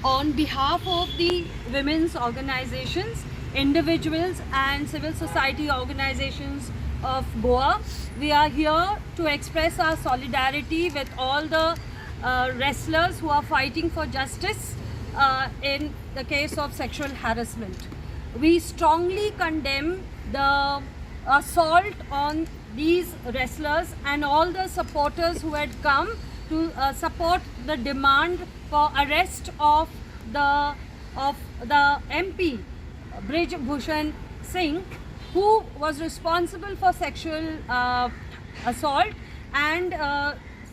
on behalf of the women's organizations, individuals and civil society organizations of Goa, we are here to express our solidarity with all the wrestlers who are fighting for justice in the case of sexual harassment. We strongly condemn the assault on these wrestlers and all the supporters who had come to support the demand for arrest of the MP Brij Bhushan Singh, who was responsible for sexual assault, and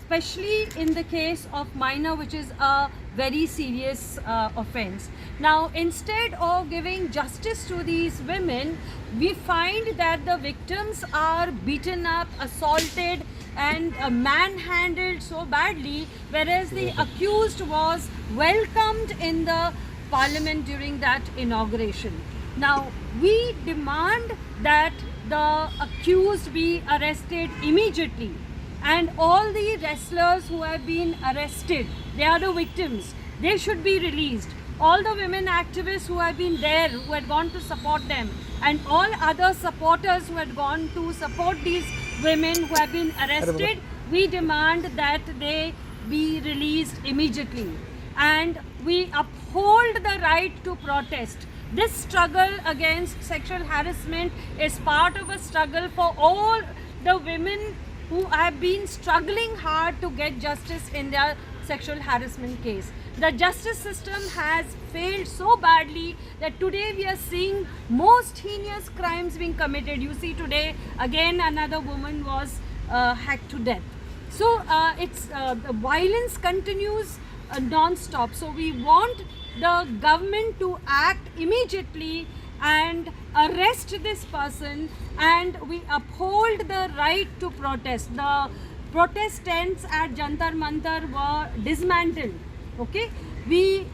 especially in the case of minor, which is a very serious offense. Now, instead of giving justice to these women, we find that the victims are beaten up, assaulted and manhandled so badly, whereas the accused was welcomed in the parliament during that inauguration. Now, we demand that the accused be arrested immediately, and all the wrestlers who have been arrested, they are the victims, they should be released. All the women activists who have been there, who had gone to support them, and all other supporters who had gone to support these women who have been arrested, we demand that they be released immediately. And we uphold the right to protest. This struggle against sexual harassment is part of a struggle for all the women who have been struggling hard to get justice in their sexual harassment case. The justice system has failed so badly that today we are seeing most heinous crimes being committed. You see today again another woman was hacked to death. So the violence continues non-stop. So we want the government to act immediately and arrest this person, and we uphold the right to protest. The protest tents at Jantar Mantar were dismantled. Okay, we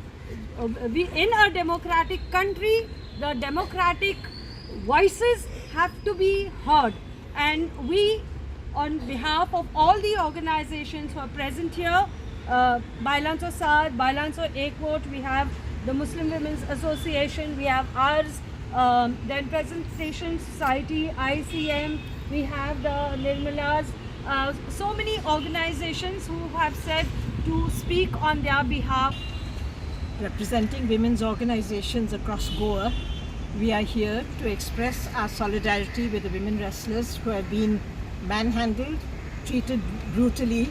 in a democratic country, the democratic voices have to be heard, and we, on behalf of all the organizations who are present here, Bailanso Saad, Bailanso Ekvot, we have the Muslim Women's Association, we have ours, then Presentation Society, ICM, we have the Nirmalas, so many organizations who have said to speak on their behalf. Representing women's organizations across Goa, we are here to express our solidarity with the women wrestlers who have been manhandled, treated brutally,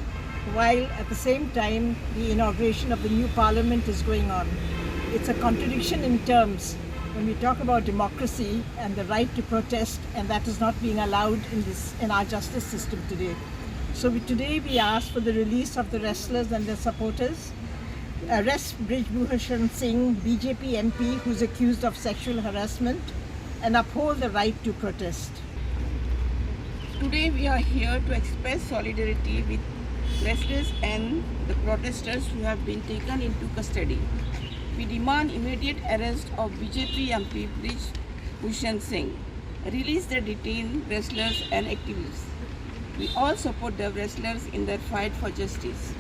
while at the same time the inauguration of the new parliament is going on. It's a contradiction in terms when we talk about democracy and the right to protest, and that is not being allowed in our justice system today. So today we ask for the release of the wrestlers and their supporters, arrest Brij Bhushan Singh, BJP MP, who's accused of sexual harassment, and uphold the right to protest. Today we are here to express solidarity with wrestlers and the protesters who have been taken into custody. We demand immediate arrest of BJP MP Brij Bhushan Singh. Release the detained wrestlers and activists. We all support the wrestlers in their fight for justice.